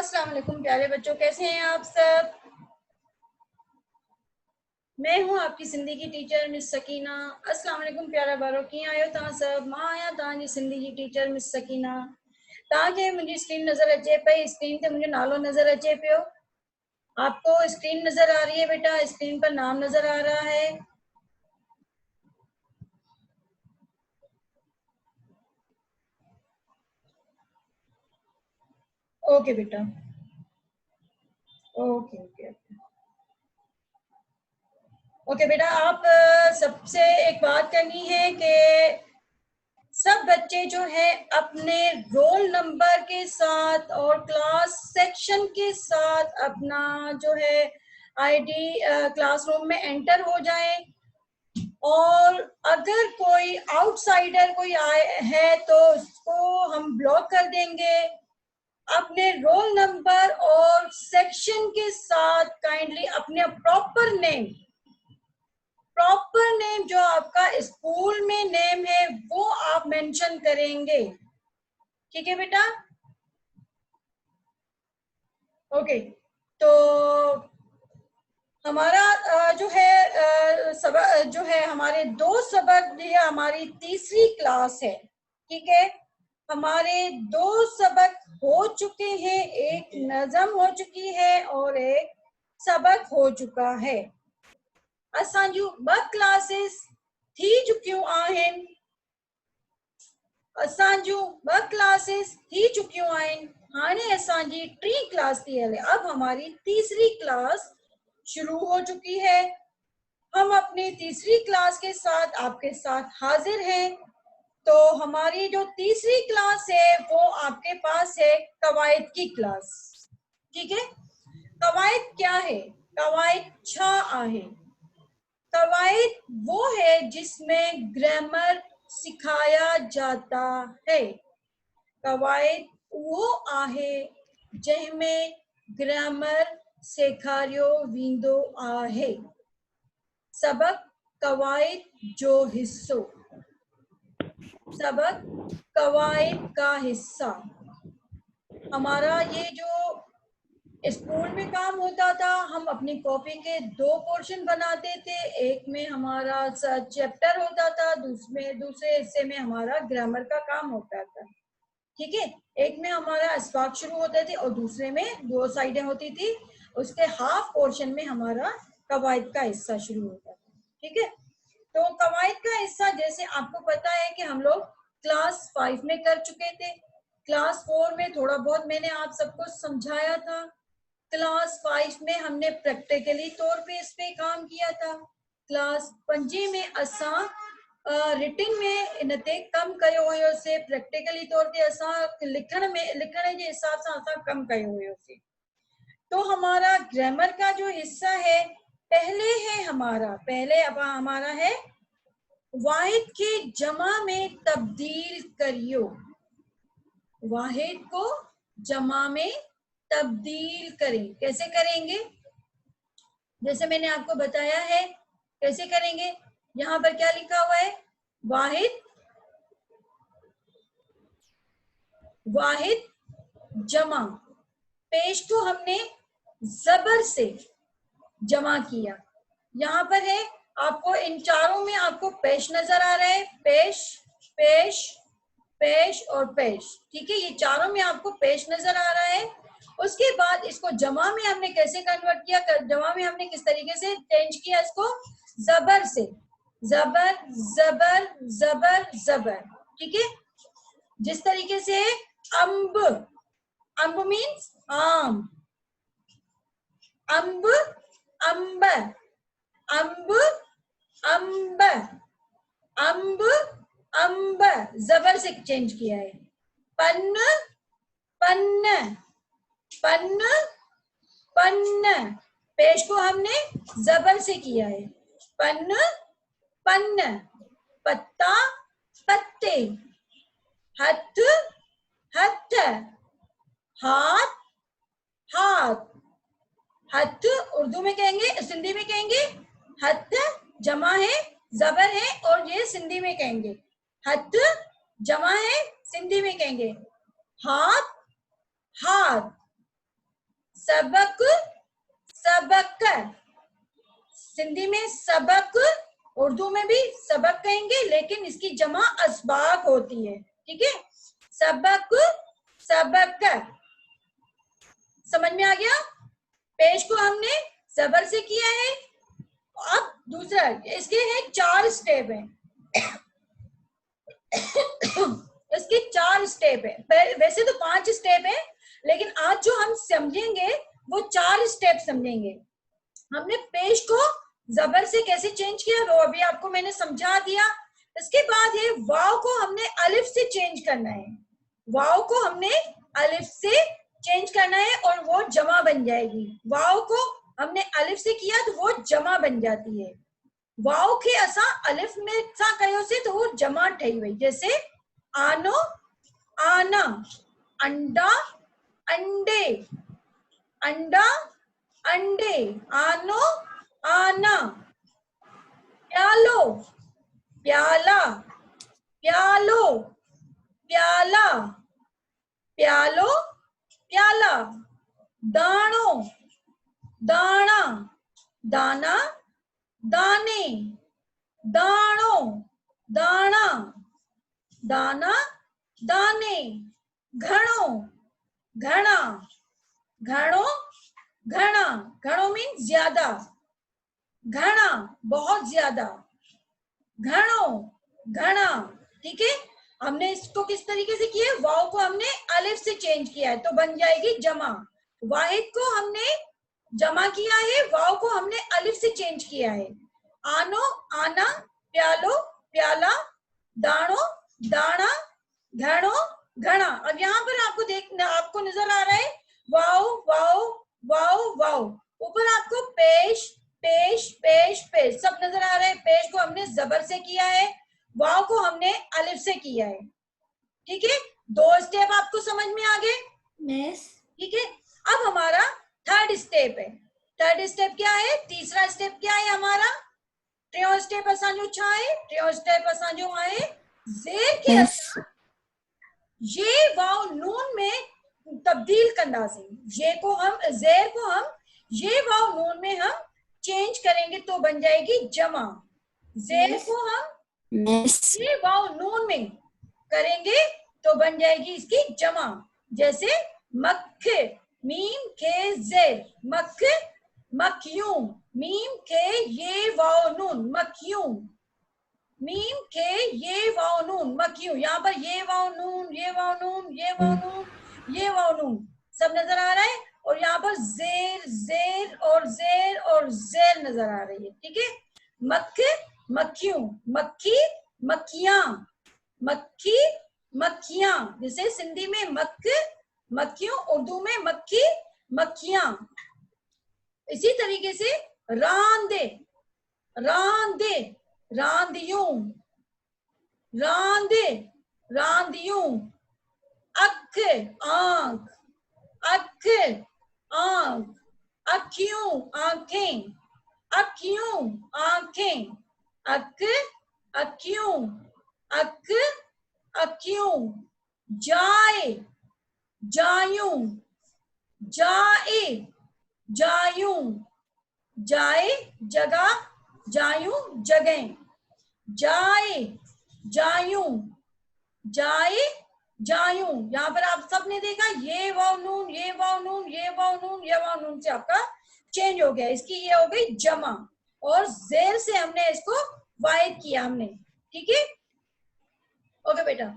अस्सलाम वालेकुम प्यारे बच्चों, कैसे हैं आप सब। मैं हूं आपकी सिंधी की टीचर मिस सकीना। अस्सलाम वालेकुम प्यारा बारो, कीअं आहियो तव्हां सब। मां आहियां तव्हांजी सिंधी की टीचर मिस सकीना। तव्हांखे मुंहिंजी स्क्रीन नज़र अचे पई, स्क्रीन ते मुंहिंजो नालो नज़र अचे पियो। आपको स्क्रीन नज़र आ रही है बेटा, स्क्रीन पर नाम नज़र आ रहा है। ओके बेटा, ओके ओके ओके बेटा। आप सबसे एक बात करनी है कि सब बच्चे जो है अपने रोल नंबर के साथ और क्लास सेक्शन के साथ अपना जो है आईडी क्लासरूम में एंटर हो जाए। और अगर कोई आउटसाइडर कोई आए है तो उसको हम ब्लॉक कर देंगे। अपने रोल नंबर और सेक्शन के साथ काइंडली अपने प्रॉपर नेम जो आपका स्कूल में नेम है वो आप मेंशन करेंगे। ठीक है बेटा, ओके। तो हमारा जो है सबक जो है हमारे 2 सबक, ये हमारी तीसरी क्लास है। ठीक है, हमारे 2 सबक हो चुके हैं, एक नज़म हो चुकी है और एक सबक हो चुका है। असांजूं 2 क्लासेस थी चुकियूं आहिनि। असांजूं 2 क्लासेस थी चुकियूं आहिनि। हाणे असांजी 3 क्लास थी हले। अब हमारी तीसरी क्लास शुरू हो चुकी है। हम अपनी तीसरी क्लास के साथ आपके साथ हाजिर हैं। तो हमारी जो तीसरी क्लास है वो आपके पास है कवायद की क्लास। ठीक है, कवायद क्या है, कवायद छा आहे। कवायद वो है जिसमें ग्रामर सिखाया जाता है। कवायद वो आहे जंहिंमें ग्रामर सेखारियो वेंदो आहे। सबक कवायद जो हिस्सो, सबक कवायद का हिस्सा। हमारा ये जो स्कूल में काम होता था, हम अपनी कॉपी के 2 पोर्शन बनाते थे। एक में हमारा चैप्टर होता था, दूसरे हिस्से में हमारा ग्रामर का काम होता था। ठीक है, एक में हमारा अस्बाक शुरू होते थे और दूसरे में 2 साइडें होती थी। उसके हाफ पोर्शन में हमारा कवायद का हिस्सा शुरू होता था। ठीक है, तो कवायद का हिस्सा जैसे आपको पता है कि हम लोग क्लास 5 में कर चुके थे। क्लास 4 में थोड़ा बहुत मैंने आप सबको समझाया था। क्लास 5 में हमने प्रैक्टिकली तौर पे इस पे काम किया था। क्लास 5 में असां रिटिंग में इन ते कम कयो हुयोसीं। प्रैक्टिकली तौर ते असां लिखण जे हिसाब सां असां कम कयो हुयोसीं। तो हमारा ग्रामर का जो हिस्सा है पहले अब हमारा है वाहिद के जमा में तब्दील करियो। वाहिद को जमा में तब्दील करें। कैसे करेंगे, जैसे मैंने आपको बताया है कैसे करेंगे। यहाँ पर क्या लिखा हुआ है, वाहिद वाहिद जमा। पेश को हमने जबर से जमा किया। यहाँ पर है आपको इन चारों में आपको पेश नजर आ रहा है, पेश पेश पेश और पेश। ठीक है, ये चारों में आपको पेश नजर आ रहा है। उसके बाद इसको जमा में हमने कैसे कन्वर्ट किया, जमा में हमने किस तरीके से चेंज किया इसको, जबर से, जबर जबर जबर जबर। ठीक है, जिस तरीके से अम्ब, अम्ब मीन्स आम, अम्ब अम्ब, अम्ब अम्ब, अम्ब अम्ब, जबर से चेंज किया है। पन्न पन्न, पन्न पन्न। पेश को हमने जबर से किया है, पन्न पन्न। पत्ता पत्ते, हथ हथ, हाथ हाथ। हथ उर्दू में कहेंगे, सिंधी में कहेंगे हथ, जमा है जबर है, और ये सिंधी में कहेंगे हथ, जमा है सिंधी में कहेंगे हाथ हाथ। सबक, सबक, सिंधी में सबक, उर्दू में भी सबक कहेंगे, लेकिन इसकी जमा असबाक होती है, ठीक है। सबक, सबक, समझ में आ गया। पेश को हमने जबर से किया है। अब दूसरा, इसके है 4 स्टेप है। इसके 4 स्टेप है, वैसे तो 5 स्टेप है, लेकिन आज जो हम समझेंगे वो 4 स्टेप समझेंगे। हमने पेश को जबर से कैसे चेंज किया वो अभी आपको मैंने समझा दिया। इसके बाद है वाव को हमने अलिफ से चेंज करना है। वाव को हमने अलिफ से चेंज करना है और वो जमा बन जाएगी। वाव को हमने अलिफ से किया तो वो जमा बन जाती है। वाव के असा अलिफ में सा कयो से तो वो जमा ठही वई। जैसे आनो, आना, अंडा, अंडे, अंडा, अंडे, आनो, आना, प्यालो, प्याला, प्यालो, प्याला, प्यालो, प्याला, दानो, दाना, दाना, दाने, दानो, दाना, दाना, दाने, घणो, घना, घणो, घना, घणो मीन्स ज्यादा, घना बहुत ज्यादा, घणो, घना, ठीक है। हमने इसको किस तरीके से किया है, वाव को हमने अलिफ से चेंज किया है तो बन जाएगी जमा। वाहिद को हमने जमा किया है, वाव को हमने अलिफ से चेंज किया है। आनो, आना, प्यालो, प्याला, दानो, दाना, घणो, घना। अब यहाँ पर आपको देखना, आपको नजर आ रहा है वाव, वाव, वाव, वाव, ऊपर आपको पेश, पेश, पेश, पेश सब नजर आ रहा है। पेश को हमने जबर से किया है, वाव को हमने अलिफ से किया है, ठीक है। 2 स्टेप आपको समझ में आ गए, ठीक है। अब हमारा थर्ड स्टेप है। थर्ड स्टेप क्या है, तीसरा स्टेप क्या है हमारा, टियों स्टेप असांजो छा है, टियों स्टेप असांजो आहे ज़ेर के असां ये वाव नून में तब्दील कंदासीं। ये को हम ज़ेर को हम ये वाव नून में हम चेंज करेंगे तो बन जाएगी जमा। ज़ेर को हम ये वाव नून में करेंगे तो बन जाएगी इसकी जमा। जैसे मक्ख, मीम के ज़ेर, मक्ख, मक्यूं, मीम के ये वाव नून, मक्यूं, मीम के ये वाव नून, मक्यूं। यहाँ पर ये वाव नून, ये वाव नून, ये वाव नून, ये वाव नून सब नजर आ रहा है। और यहाँ पर जेर, जेर और जेर और जेर नजर आ रही है, ठीक है। मक्ख, मक्यूं, मक्खी, मक्खियां, मक्खी, मक्खियां। जैसे सिंधी में मक्ख, मक्खियों, उर्दू में मक्खी, मक्खियां। इसी तरीके से रांदे, रांदे, रांदियों, रांदे, रांदियों। अख, आंख, अख, आंख, अखियों, आंखें, अखियों, आंखें, अख, अखियों, अख, अखियों। जाए, जायूं, जाए, जायूं, जाए जगह, जायूं जगह, जाए, जायूं, जाए, जायूं। यहाँ पर आप सबने देखा ये वाव नून, ये वाव नून, ये वाव नून, ये वाव नून से आपका चेंज हो गया, इसकी ये हो गई जमा। और जेर से हमने इसको वाहिद किया हमने, ठीक है। ओके बेटा,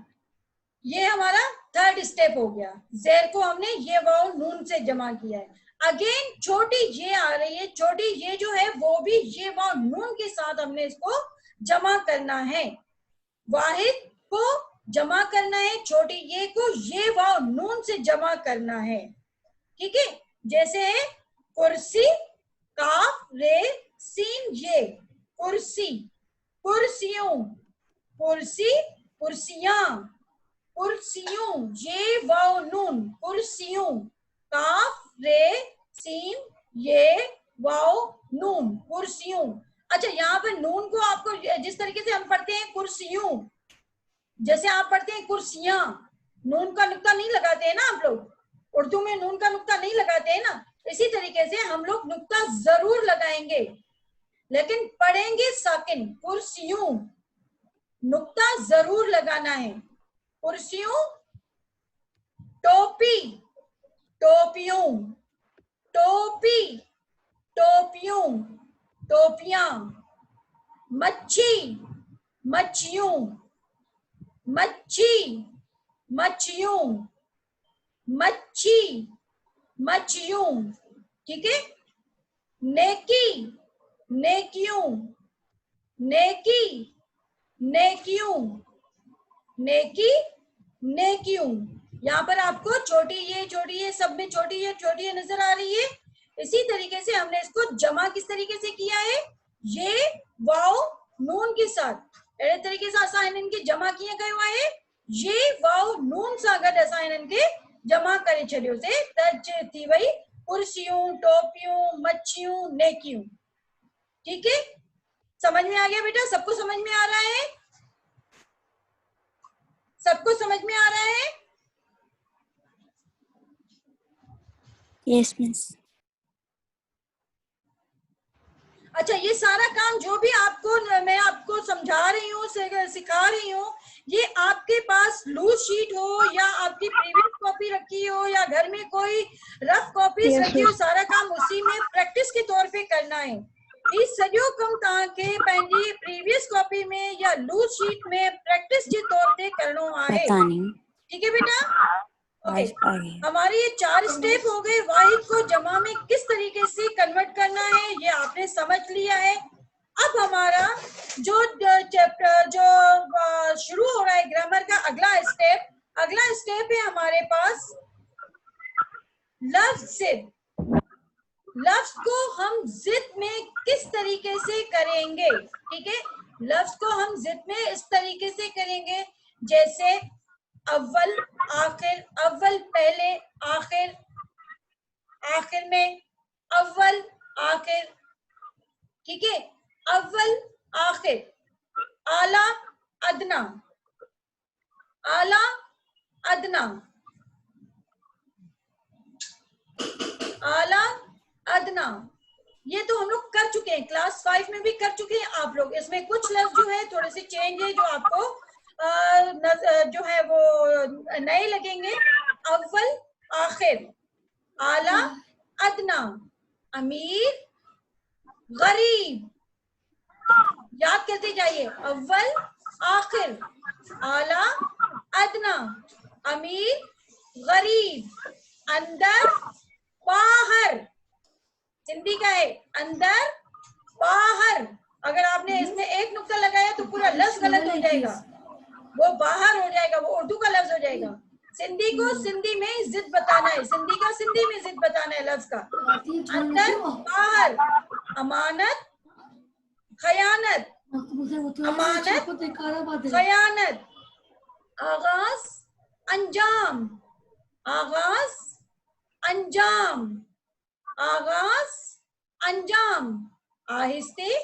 ये हमारा थर्ड स्टेप हो गया। जेर को हमने ये वाव नून से जमा किया है। अगेन छोटी ये आ रही है, छोटी ये जो है वो भी ये वाव नून के साथ हमने इसको जमा करना है। वाहिद को जमा करना है, छोटी ये को ये वाव नून से जमा करना है, ठीक है। जैसे कुर्सी, काफ, रे, सीन, ये, कुर्सी, कुर्सियों, कुर्सी, कुर्सियां, कुर्सियों, ये वाव नून, कुर्सियों, काफ, रे, सीन, ये वाव नून, कुर्सियों। अच्छा, यहाँ पे नून को आपको जिस तरीके से हम पढ़ते हैं कुर्सियों, जैसे आप पढ़ते हैं कुर्सियां, नून का नुक्ता नहीं लगाते हैं ना आप लोग, उर्दू में नून का नुक्ता नहीं लगाते हैं ना, इसी तरीके से हम लोग नुक्ता जरूर लगाएंगे, लेकिन पढ़ेंगे साकिन। कुर्सियों, नुक्ता जरूर लगाना है। कुर्सियों, टोपी, टोपियों, टोपी, टोपियों, टोपियां, मच्छी, मच्छियों, मच्छी, मच्छियों, मच्छी, मच्छियों। ठीक है। नेकी, नेकियों, नेकी, नेकियों, नेकी, नेकियों। यहाँ पर आपको छोटी ये सब में छोटी ये नजर आ रही है। इसी तरीके से हमने इसको जमा किस तरीके से किया है, ये वाव नून के साथ एड़े तरीके से असा इनके जमा किया गया हुआ है। ये वाव नून सा गड असा इनके जमा करे छड़ियो से तज थी वई कुर्सियों, टोपियों, मच्छियों, नेकियों। ठीक है, समझ में आ गया बेटा? सबको समझ में आ रहा है? सबको समझ में आ रहा है? Yes miss. अच्छा, ये सारा काम जो भी मैं आपको समझा रही हूँ, सिखा रही हूँ, ये आपके पास लूज शीट हो या आपकी प्रीवियस कॉपी रखी हो या घर में कोई रफ कॉपीज रखी हो, सारा काम उसी में प्रैक्टिस के तौर पे करना है। इस सॼो कम तव्हांखे पंहिंजी प्रीवियस कॉपी में या लूज शीट में प्रैक्टिस के तौर पे करणो आहे। ठीक है बेटा? ओके, हमारे ये 4 स्टेप हो गए। वाहिद को जमा में किस तरीके से कन्वर्ट करना है ये आपने समझ लिया है। अब हमारा जो चैप्टर जो शुरू हो रहा है ग्रामर का अगला स्टेप है हमारे पास लफ्ज जिद। लफ्ज को हम जिद में किस तरीके से करेंगे? ठीक है, लफ्ज को हम जिद में इस तरीके से करेंगे जैसे अव्वल, आखिर, अव्वल पहले, आखिर आखिर में, अव्वल आखिर। ठीक है, अव्वल आखिर, आला अदना, आला अदना, आला अदना। ये तो हम लोग कर चुके हैं, क्लास 5 में भी कर चुके हैं आप लोग। इसमें कुछ लफ्ज जो है थोड़े से चेंज है जो आपको जो है वो नए लगेंगे। अव्वल आखिर, आला अदना, अमीर गरीब। याद करते जाइए, अव्वल आखिर, आला अदना, अमीर गरीब, अंदर बाहर। सिंधी का है अंदर बाहर। अगर आपने इसमें एक नुक्ता लगाया तो पूरा लफ्ज गलत हो जाएगा, वो बाहर हो जाएगा, वो उर्दू का लफ्ज हो जाएगा। सिंधी को सिंधी में जिद बताना है, सिंधी का सिंधी में जिद बताना है लफ्ज का। अंदर बाहर, अमानत खयानत, अमानत खयानत, आगाज अंजाम, आगाज अंजाम, आगाज अंजाम, आहिस्ते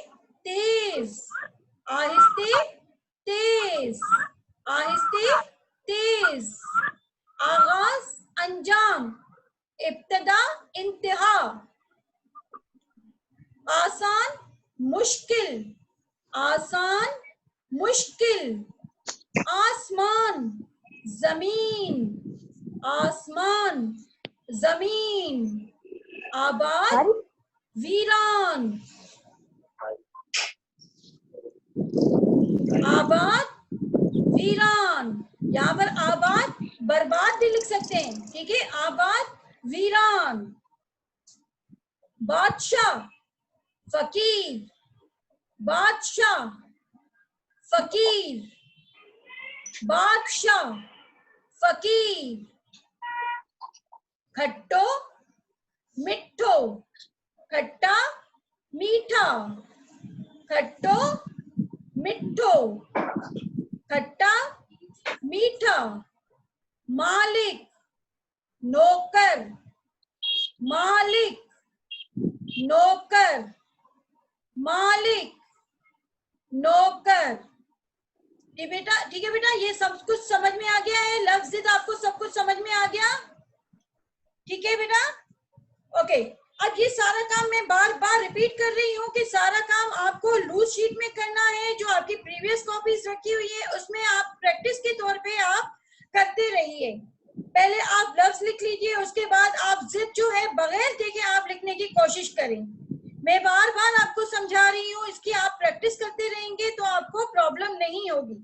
तेज, आहिस्ते तेज, आहिस्ते तेज, आगाज अंजाम, इब्तदा इंतहा, आसान मुश्किल, आसान मुश्किल, आसमान जमीन, आसमान जमीन, आबाद वीरान, आबाद वीरान। यहाँ पर आबाद बर्बाद भी लिख सकते हैं। ठीक है, आबाद वीरान, बादशाह फकीर, बादशाह फकीर, बादशाह फकीर, खट्टो मिठो, खट्टा मीठा, खट्टो मिठो, खट्टा मीठा, मालिक नौकर, मालिक नौकर, मालिक नौकर। ठीक है बेटा, ये सब कुछ समझ में आ गया है? लफ्ज़ आपको सब कुछ समझ में आ गया? ठीक है बेटा, ओके, अब ये सारा काम मैं बार बार रिपीट कर रही हूँ कि सारा काम आपको लूज शीट में करना है। जो आपकी प्रीवियस कॉपीज रखी हुई है उसमें आप प्रैक्टिस के तौर पे आप करते रहिए। पहले आप लफ्ज लिख लीजिए, उसके बाद आप जिद जो है बगैर देखे आप लिखने की कोशिश करें। मैं बार बार आपको समझा रही हूँ, इसकी आप प्रैक्टिस करते रहेंगे तो आपको प्रॉब्लम नहीं होगी।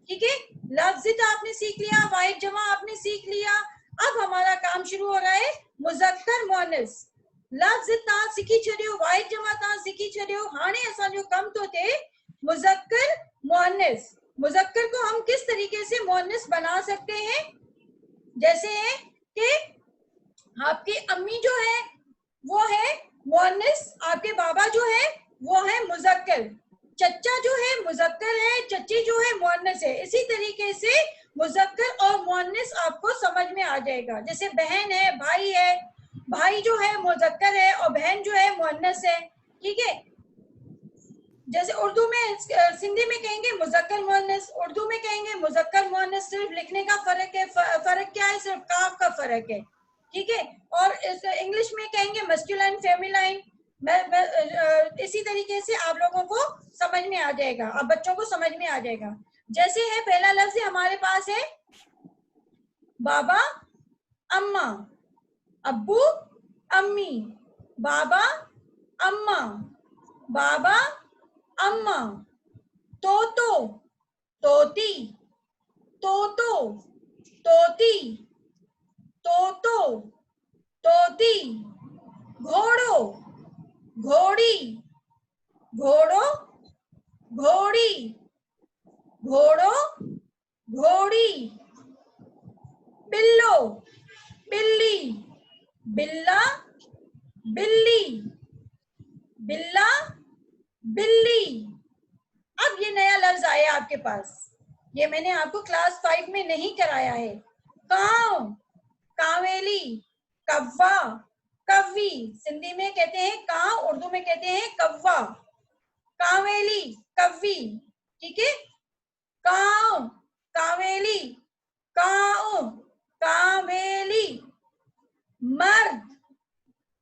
ठीक है, लफ्ज जिद आपने सीख लिया, वाहिद जमा आपने सीख लिया। अब हमारा काम शुरू हो रहा है मुज़क्कर मुअन्नस। लफ्ज तव्हां सिखी छॾियो, वाहिद जमा तव्हां सिखी छॾियो। हाणे असांजो कम तो थे मुज़क्कर मुअन्नस। मुज़क्कर को हम किस तरीके से मुअन्नस बना सकते हैं? जैसे है कि आपकी अम्मी जो है वो है मुअन्नस, आपके बाबा जो है वो है मुज़क्कर, चच्चा जो है मुज़क्कर है, चच्ची जो है मुअन्नस है। इसी तरीके से मुज़क्कर और मुअन्नस आपको समझ में आ जाएगा। जैसे बहन है, भाई है, भाई जो है मुज़क्कर है और बहन जो है मुअन्नस है। ठीक है, जैसे उर्दू में सिंधी में कहेंगे मुज़क्कर मुअन्नस, उर्दू में कहेंगे मुज़क्कर मुअन्नस। सिर्फ लिखने का फर्क है। फर्क क्या है? सिर्फ काफ का फर्क है। ठीक है, और इंग्लिश में कहेंगे मस्कुलाइन फेमिलाइन। इसी तरीके से आप लोगों को समझ में आ जाएगा, अब बच्चों को समझ में आ जाएगा। जैसे है पहला लफ्ज हमारे पास है बाबा अम्मा, अब्बू अम्मी, बाबा अम्मा, बाबा अम्मा, तोतो तोती, तोतो तोती, तोतो तोती, घोड़ो घोड़ी, घोड़ो घोड़ी, घोड़ो घोड़ी, बिल्लो बिल्ली, बिल्ला बिल्ली, बिल्ला बिल्ली। अब ये नया लफ्ज आया आपके पास, ये मैंने आपको क्लास 5 में नहीं कराया है। काव, कावेली, कव्वा, कव्वी। सिंधी में कहते हैं काव, उर्दू में कहते हैं कव्वा। कावेली, कव्वी। ठीक है, काव, कावेली, काव, कावेली। मर्द,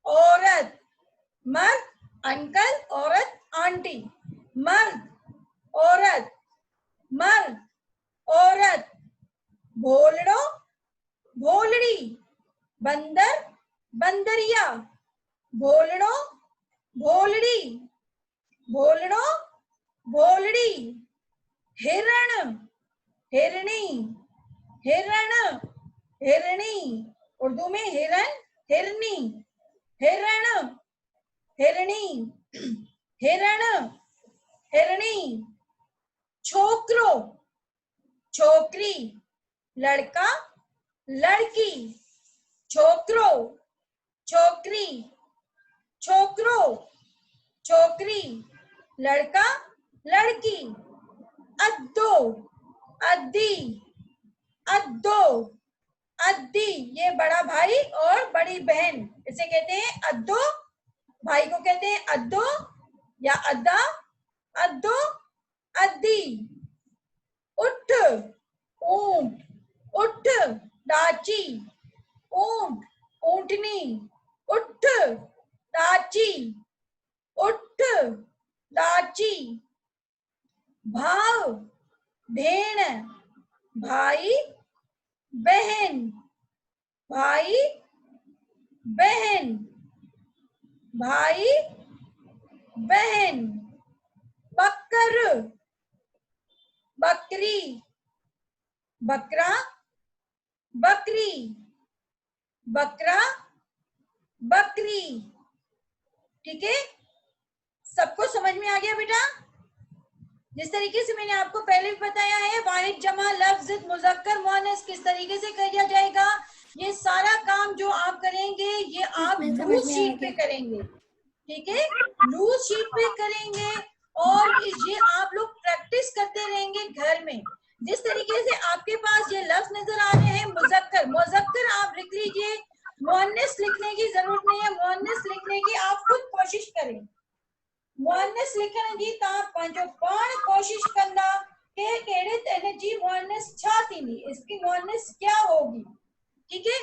औरत, मर्द अंकल, औरत आंटी। मर्द, औरत, मर्द, औरत। भोलड़ो, भोलड़ी, बंदर, बंदरिया। भोलड़ो, भोलड़ी, भोलड़ो, भोलड़ी। हिरण, हिरणी, हिरण, हिरणी। उर्दू में हिरन, हिरनी, हिरण, हिरणी, हिरण, हिरणी। छोकरो, छोकरी, लड़का, लड़की। छोकरो, छोकरी, छोकरो, छोकरी, लड़का, लड़की। अद्दो, अद्दी, अद्दो, अद्दी। ये बड़ा भाई और बड़ी बहन, इसे कहते हैं अद्दो। भाई को कहते हैं अद्दो या अद्दा, अद्दो, अद्दी। उठ, ऊंट, उठ, डाची, ऊंट, ऊंटनी। उठ, डाची, उठ, डाची। भाव, भेण, भाई, बहन, भाई, बहन, भाई, बहन। बकर, बकरी, बकरा, बकरी, बकरा, बकरी। ठीक है, सबको समझ में आ गया बेटा? जिस तरीके से मैंने आपको पहले भी बताया है, वाहिद जमा लफ्ज मुज़क्कर मुअन्नस किस तरीके से किया जाएगा, ये सारा काम जो आप करेंगे ये आप लूज शीट पे करेंगे। ठीक है, लूज शीट पे करेंगे और ये आप लोग प्रैक्टिस करते रहेंगे घर में। जिस तरीके से आपके पास ये लफ्ज नजर आ रहे हैं मुज़क्कर, मुज़क्कर आप लिख लीजिए, मुअन्नस लिखने की जरूरत नहीं है। मुअन्नस लिखने की आप खुद कोशिश करें। मुअन्नस लिखण जी तव्हां पंहिंजो पाण कोशिश कंदा कि कहिड़े हिन जी मुअन्नस छा थींदी, इसकी मुअन्नस क्या होगी। ठीक है,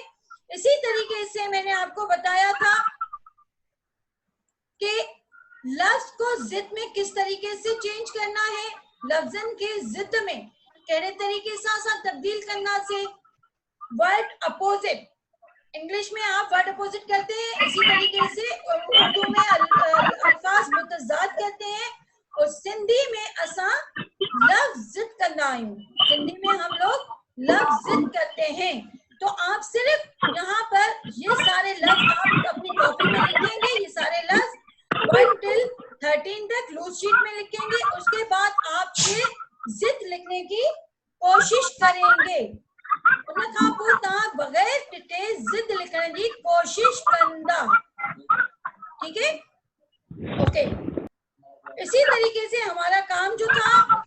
इसी तरीके से मैंने आपको बताया था कि लफ्ज को जिद में किस तरीके से चेंज करना है, लफ्जन के जिद में केड़े तरीके से असा तब्दील करना से। वर्ड अपोजिट, इंग्लिश में आप वर्ड अपोजिट करते हैं, इसी तरीके से उर्दू में अल्फाज मुतजाद कहते हैं, और सिंधी में असा लफ्ज जिद करना आयूं, सिंधी में हम लोग लफ्ज जिद करते हैं। तो आप सिर्फ यहाँ पर ये सारे लफ्ज आप अपनी कॉपी में लिखेंगे, ये सारे लफ्ज 1 till 13 तक लूज शीट में लिखेंगे। उसके बाद आप ये जिद लिखने की कोशिश करेंगे, उन खां पोइ तव्हां बगैर टिटे जिद लिखण की कोशिश कंदा, ठीक है? ओके, इसी तरीके से हमारा काम जो था,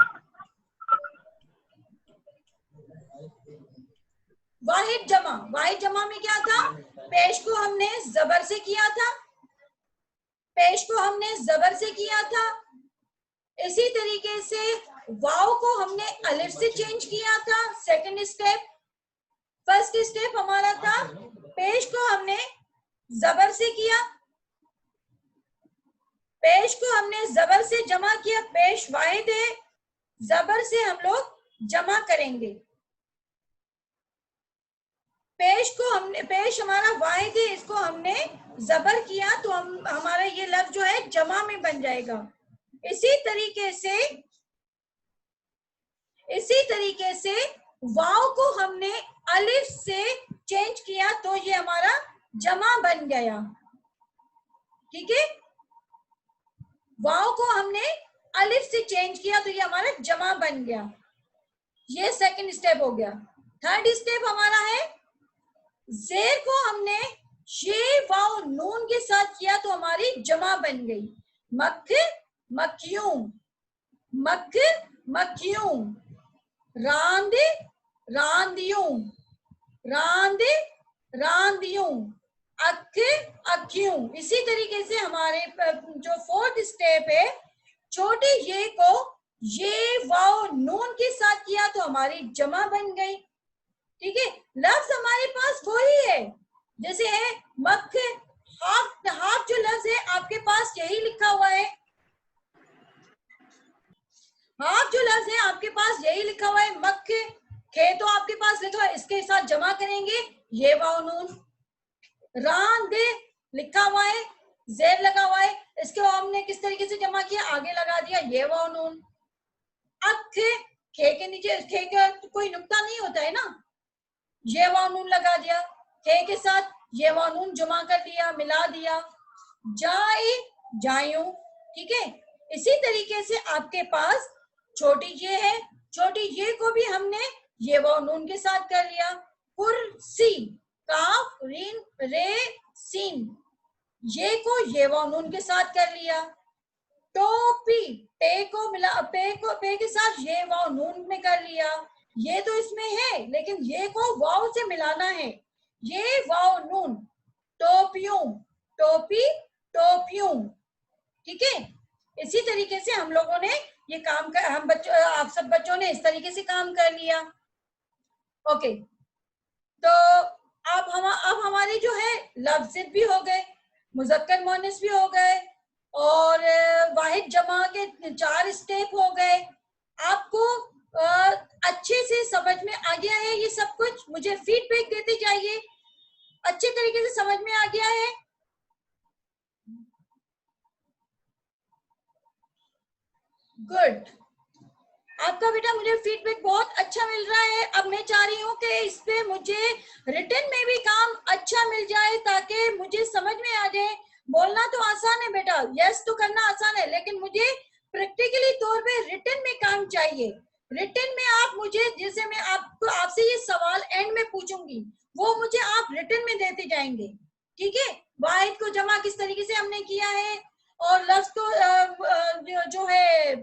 वाहिद जमा, वाहिद जमा में क्या था, पेश को हमने जबर से किया था, पेश को हमने जबर से किया था। इसी तरीके से वाव को हमने अलिफ से चेंज किया था, सेकंड स्टेप। फर्स्ट स्टेप हमारा था पेश को हमने जबर से किया, पेश को हमने जबर से जमा किया, पेश वाहिद है, जबर से हम लोग जमा करेंगे। पेश को हमने, पेश हमारा वाहिद है, इसको हमने जबर किया तो हमारा ये लफ्ज जो है जमा में बन जाएगा। इसी तरीके से वाव को हमने अलिफ से चेंज किया तो ये हमारा जमा बन गया, ठीक है? वाव को हमने अलिफ से चेंज किया तो ये हमारा जमा बन गया। ये सेकंड स्टेप हो गया। थर्ड स्टेप हमारा है जेर को हमने ये वाव नून के साथ किया तो हमारी जमा बन गई। मक मक्यूं, मक मक्यूं, रांद रांदियों, रांद रांदियों, अख अखियों। इसी तरीके से हमारे जो फोर्थ स्टेप है, छोटी ये को ये वाव नून के साथ किया तो हमारी जमा बन गई, ठीक है? लफ्ज हमारे पास वही है, जैसे है मक, हाफ, हाफ जो लफ्ज है आपके पास यही लिखा हुआ है, हाफ जो लफ्ज है आपके पास यही लिखा हुआ है, मक। खे तो आपके पास लिखा है, इसके साथ जमा करेंगे ये वाव नून। रांद लिखा हुआ है, जेर लगा हुआ है, इसको हमने किस तरीके से जमा किया, आगे लगा दिया ये वाव नून। अख, खे के नीचे, खे का कोई नुक्ता नहीं होता है ना, ये वाव नून लगा दिया, खे के साथ ये वाव नून जमा कर दिया, मिला दिया। जाए जायूं, ठीक है? इसी तरीके से आपके पास छोटी ये है, छोटी ये को भी हमने ये वाव नून के साथ कर लिया। कुर्सी, काफ रीन रे सीन, ये को ये वाव नून के साथ कर लिया। टोपी, पे को मिला, पे के साथ ये वाव नून में कर लिया। ये तो इसमें है लेकिन ये को वाव से मिलाना है, ये वाव नून। टोपियों, टोपी टोपियों, ठीक है? इसी तरीके से हम लोगों ने ये काम कर, हम बच्चों, आप सब बच्चों ने इस तरीके से काम कर लिया। ओके, तो अब हमारे जो है लफ्ज़ भी हो गए, मुज़क्कर मुअन्नस भी हो गए, और वाहिद जमा के 4 स्टेप हो गए। आपको अच्छे से समझ में आ गया है ये सब कुछ? मुझे फीडबैक देते जाइए, अच्छे तरीके से समझ में आ गया है? गुड, आपका बेटा मुझे फीडबैक बहुत अच्छा मिल रहा है। अब मैं चाह रही हूँ कि इस पे मुझे रिटन में भी काम अच्छा मिल जाए ताकि मुझे समझ में आ जाए। बोलना तो आसान है बेटा, यस तो करना आसान है, लेकिन मुझे प्रैक्टिकली तौर पे रिटन में काम चाहिए। रिटन में आप मुझे, जैसे मैं आपसे ये सवाल एंड में पूछूंगी, वो मुझे आप रिटन में देते जाएंगे, ठीक है? वाहिद को जमा किस तरीके से हमने किया है, और लफ्ज को जो है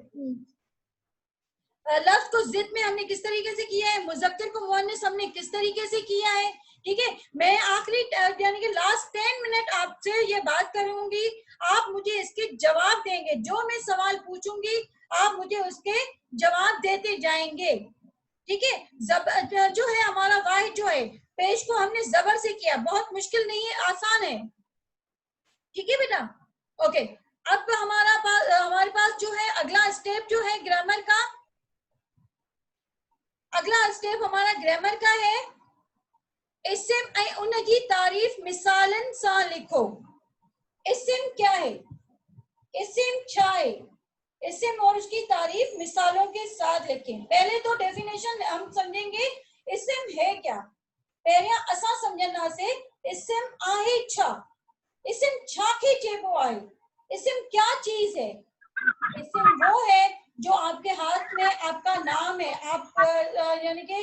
लफ्ज को जिद में हमने किस तरीके से किया है, मुज़क्कर को मुअन्नस हमने किस तरीके से किया है, ठीक है? मैं आखिरी यानी कि लास्ट 10 मिनट आपसे ये बात करूंगी, आप मुझे इसके जवाब देंगे। जो मैं सवाल पूछूंगी आप मुझे उसके जवाब देते जाएंगे, ठीक है? जो है हमारा वाहिद जो है, पेश को हमने जबर से किया, बहुत मुश्किल नहीं है, आसान है, ठीक है बेटा? ओके, अब हमारे पास जो है अगला स्टेप जो है ग्रामर का, अगला स्टेप हमारा ग्रामर का है। इस्म ऐं उनकी तारीफ मिसालन सां लिखो। इस्म क्या है, इस्म छा है, इस्म और उसकी तारीफ मिसालों के साथ लिखें। पहले तो डेफिनेशन हम समझेंगे इस्म है क्या। पहले असा समझना से इस्म आहे छा, इस्म छा के चेबो आहे, इस्म क्या चीज है। इस्म वो है जो आपके हाथ में आपका नाम है, आप यानी कि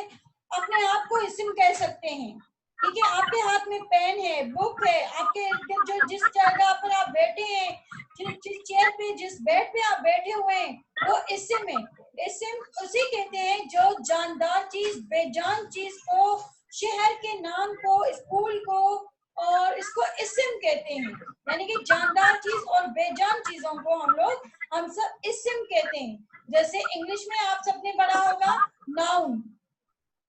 अपने आप को इस्म कह सकते हैं, ठीक है। आपके हाथ में पेन है, बुक है, आपके जो जिस जगह पर आप बैठे हैं, जिस चेयर पे, जिस बेड पे आप बैठे हुए हैं, वो इस्म है। इस्म उसे कहते हैं जो जानदार चीज, बेजान चीज को, शहर के नाम को, स्कूल को, और इसको इस्म कहते हैं। यानी कि जानदार चीज और बेजान चीजों को हम सब इस्म कहते हैं। जैसे इंग्लिश में आप सबने पढ़ा होगा नाउन,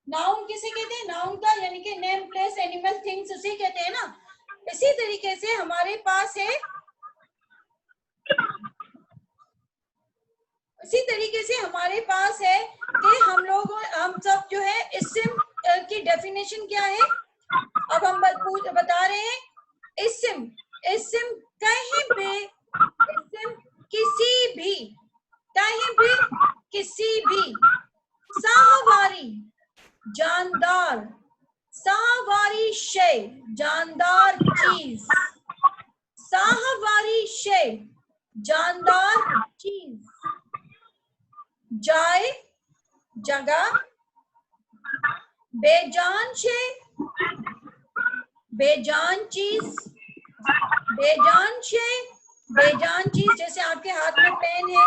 नाउन किसे कहते हैं, नाउन का यानी कि नेम, प्लेस, एनिमल, थिंग्स उसे कहते हैं ना। इसी तरीके से हमारे पास है, इसी तरीके से हमारे पास है कि हम सब जो है इस्म की डेफिनेशन क्या है। अब हम बता रहे हैं, इस्म, इस्म कहीं भी, इस्म किसी भी, कहीं भी, किसी भी, साहवारी जानदार, साहवारी शय जानदार चीज, साहवारी शय जानदार चीज, जाए जगह, बेजान शय बेजान चीज, बेजान शय बेजान चीज। जैसे आपके हाथ में पेन है,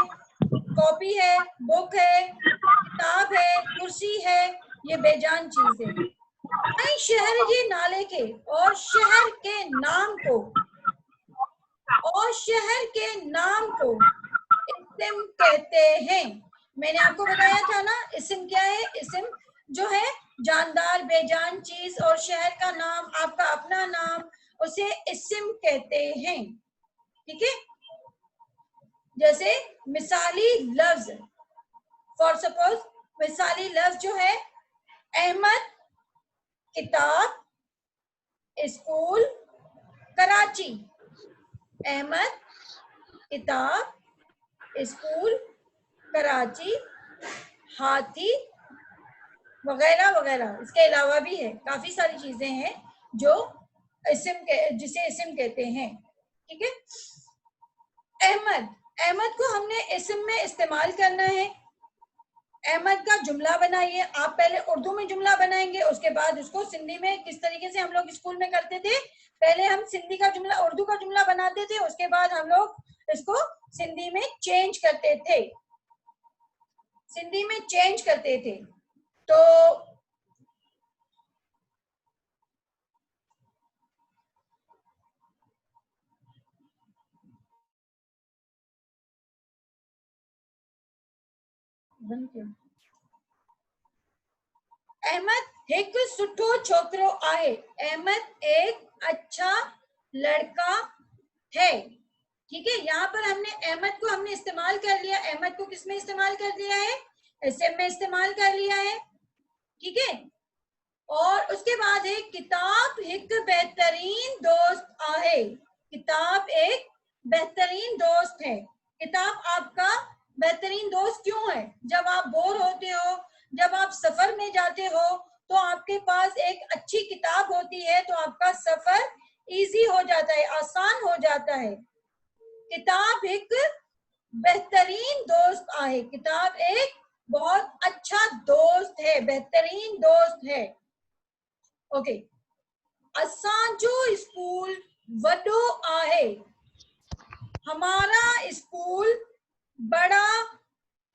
कॉपी है, बुक है, किताब है, कुर्सी है, ये बेजान चीज है। कई शहर के नाले के, और शहर के नाम को, और शहर के नाम को इस्म कहते हैं। मैंने आपको बताया था ना इस्म क्या है। इस्म जो है जानदार बेजान चीज और शहर का नाम, आपका अपना नाम, उसे इस्म कहते हैं, ठीक है। जैसे मिसाली लफ्ज, फॉर सपोज मिसाली लफ्ज जो है अहमद, किताब, स्कूल, कराची। अहमद, किताब, स्कूल, कराची, हाथी, वगैरह वगैरह। इसके अलावा भी है, काफी सारी चीजें हैं जो जिसे इस्म कहते हैं, ठीक है। अहमद, अहमद को हमने इस्म में इस्तेमाल करना है। अहमद का जुमला बनाइए। आप पहले उर्दू में जुमला बनाएंगे, उसके बाद उसको सिंधी में, किस तरीके से हम लोग स्कूल में करते थे, पहले हम सिंधी का जुमला, उर्दू का जुमला बनाते थे, उसके बाद हम लोग इसको सिंधी में चेंज करते थे, सिंधी में चेंज करते थे। तो अहमद एक सुठो छोकरो आहे। अहमद एक अच्छा लड़का है, ठीक है। यहाँ पर हमने अहमद को हमने इस्तेमाल कर लिया। अहमद को किसमें इस्तेमाल कर लिया है, इस्म में इस्तेमाल कर लिया है, ठीक है। और उसके बाद है किताब एक बेहतरीन दोस्त आहे। किताब एक बेहतरीन दोस्त है। किताब आपका बेहतरीन दोस्त क्यों है, जब आप बोर होते हो, जब आप सफर में जाते हो, तो आपके पास एक अच्छी किताब होती है, तो आपका सफर इजी हो जाता है, आसान हो जाता है। किताब एक बेहतरीन दोस्त आहे। किताब एक बहुत अच्छा दोस्त है, बेहतरीन दोस्त है, ओके। असांजो स्कूल वडो आहे। हमारा स्कूल बड़ा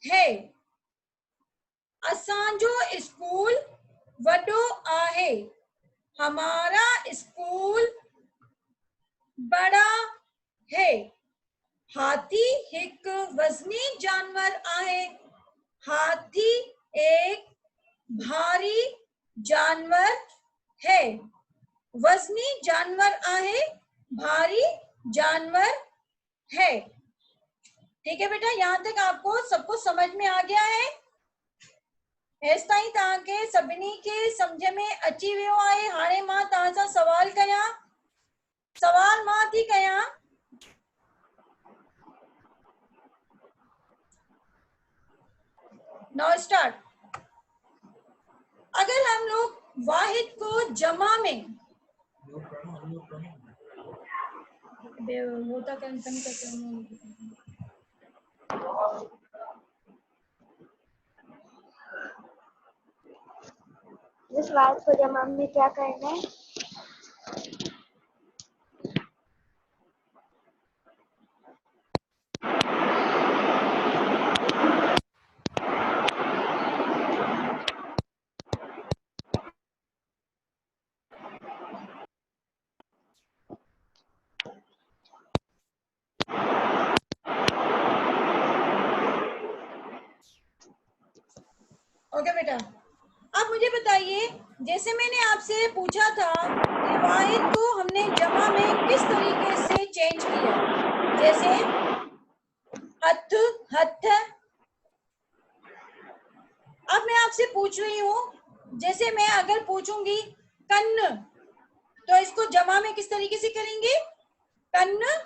है। असांजो स्कूल वडो आहे। हमारा स्कूल बड़ा है। हाथी एक वजनी जानवर आहे। हाथी एक भारी जानवर है। वजनी जानवर आहे, भारी जानवर है। ठीक है बेटा, यहाँ तक आपको सबको समझ में आ गया है? हेसिताईं तव्हांखे सभिनी खे सम्झ में अची वियो आहे? हाणे मां तव्हां सां सवाल कयां, सवाल मां थी कयां। Now start. अगर हम लोग वाहिद को जमा में, वो तो कम इस वाहिद को जमा में क्या करना है? ओके बेटा, अब मुझे बताइए, जैसे मैंने आपसे पूछा था कि वाहिद को हमने जमा में किस तरीके से चेंज किया, जैसे हथ, हथ। अब मैं आपसे पूछ रही हूँ, जैसे मैं अगर पूछूंगी कन्न, तो इसको जमा में किस तरीके से करेंगे? कन्न,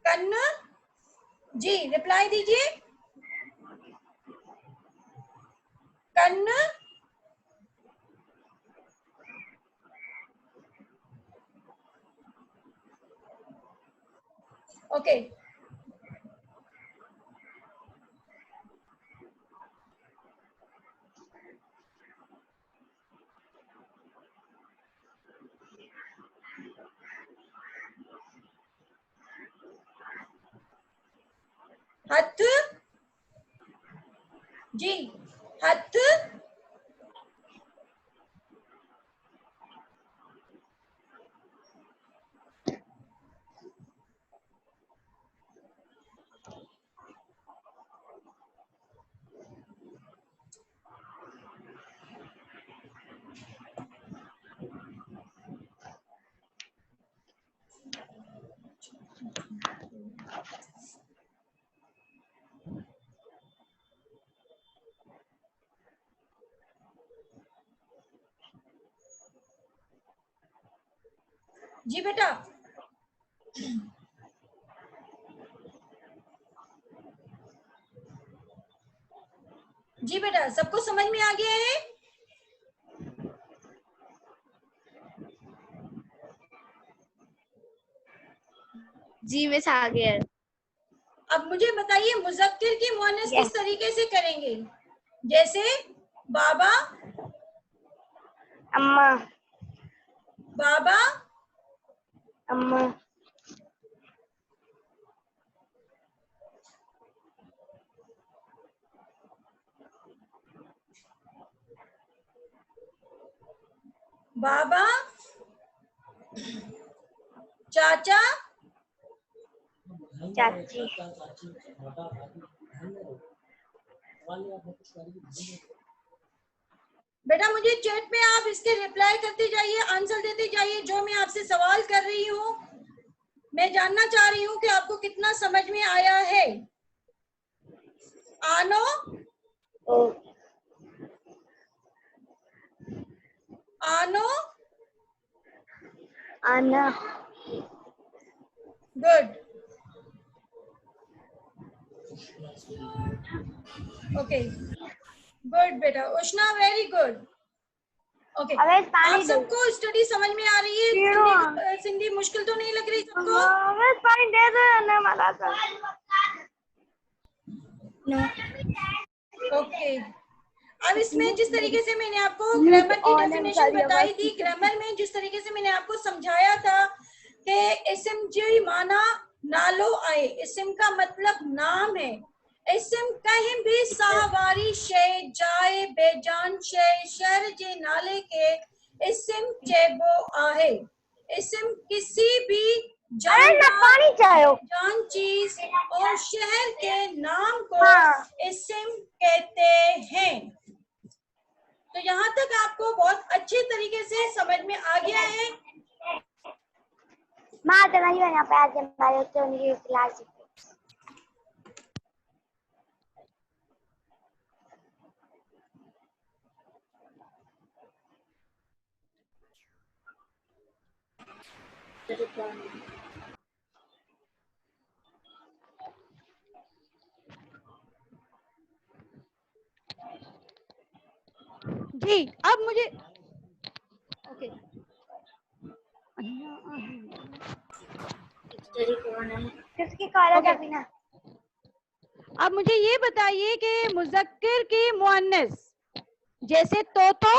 कन्न। जी रिप्लाई दीजिए। कन्न। ओके, हथ। जी हथ। जी बेटा, जी बेटा, सबको समझ में आ गया है? जी मिस आ गया। अब मुझे बताइए, मुज़क्किर की मुअन्नस Yes. किस तरीके से करेंगे? जैसे बाबा, अम्मा, बाबा, अम्मा, बाबा, चाचा, चाची, बेटा मुझे चैट में आप इसके रिप्लाई करते जाइए, आंसर देते जाइए। जो मैं आपसे सवाल कर रही हूँ, मैं जानना चाह रही हूँ कि आपको कितना समझ में आया है। आनो, ओ, आनो, आना, गुड, ओके, गुड बेटा। उष्णा, वेरी गुड। ओके, अबे पानी आप दे। सबको स्टडी समझ में आ रही है? पीड़ो। सिंधी मुश्किल तो नहीं लग रही सबको? अबे पानी दे दो ना मला तो। नो। ओके, अब इसमें जिस तरीके से मैंने आपको म्यूट ग्रामर की ऑन है डेफिनेशन सारी बताई आवाज। थी, ग्रामर में जिस तरीके से मैंने आपको समझाया था कि इस्म जी माना नालो आए, इस्म का मतलब नाम है। इस्म कहीं भी साहवारी शय, जाए, बेजान शय, शहर जे नाले के इस्म चेबो आहे। इस्म किसी भी अरे ना जानदार, पानी चाहो। जान चीज और शहर के नाम को हाँ। इस्म कहते हैं। तो यहाँ तक आपको बहुत अच्छे तरीके से समझ में आ गया है। भाई और यहाँ पे आज हमारे होते हैं उनकी क्लास। जी अब मुझे ओके किसकी कॉलेज ओके अभी ना? अब मुझे ये बताइए कि मुज़क्किर की मुअन्नस जैसे तोतो,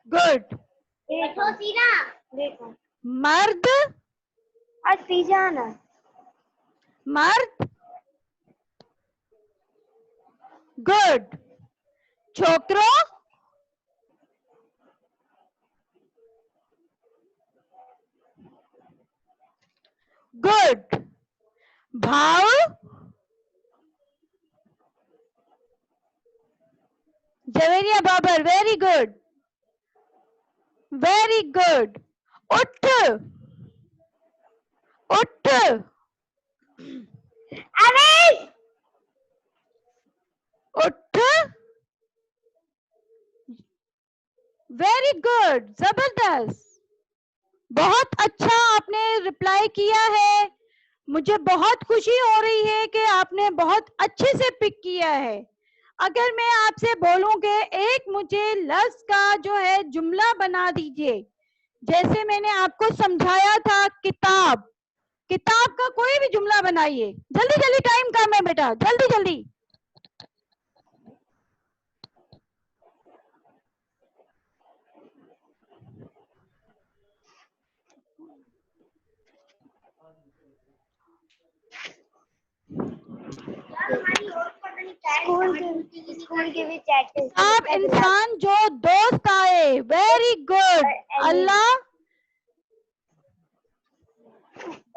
गुड, देखो मर्द, आज पिज्जा आना। मर्द, गुड, छोकरो, गुड, भाव, Javeria Babar, very good, very good, उठ, उठ, अरे उठ, वेरी गुड, जबरदस्त, बहुत अच्छा आपने रिप्लाई किया है। मुझे बहुत खुशी हो रही है कि आपने बहुत अच्छे से पिक किया है। अगर मैं आपसे बोलूं कि एक मुझे लफ्ज का जो है जुमला बना दीजिए, जैसे मैंने आपको समझाया था किताब, किताब का कोई भी जुमला बनाइए। जल्दी जल्दी, टाइम कम है बेटा, जल्दी जल्दी। स्कूल के भी चैट आप इंसान जो दोस्त आए, वेरी गुड, अल्लाह,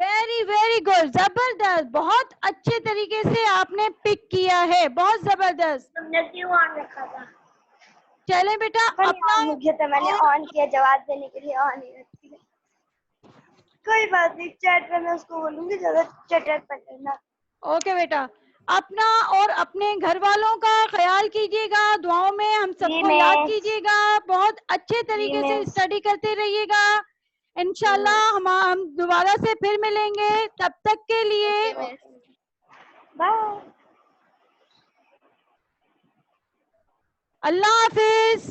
वेरी वेरी गुड, जबरदस्त, बहुत अच्छे तरीके से आपने पिक किया है, बहुत जबरदस्त। तुमने क्यों ऑन रखा था? चले बेटा अपना मुझे तो मैंने ऑन किया जवाब देने के लिए, ऑन ही रखी है। कोई बात नहीं, चैट में मैं उसको बोलूंगी ज्यादा चैट पर करना। ओके बेटा, अपना और अपने घर वालों का ख्याल कीजिएगा, दुआओं में हम सबको याद कीजिएगा, बहुत अच्छे तरीके से स्टडी करते रहिएगा। इंशाल्लाह हम दोबारा से फिर मिलेंगे, तब तक के लिए बाय, अल्लाह हाफिज।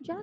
जा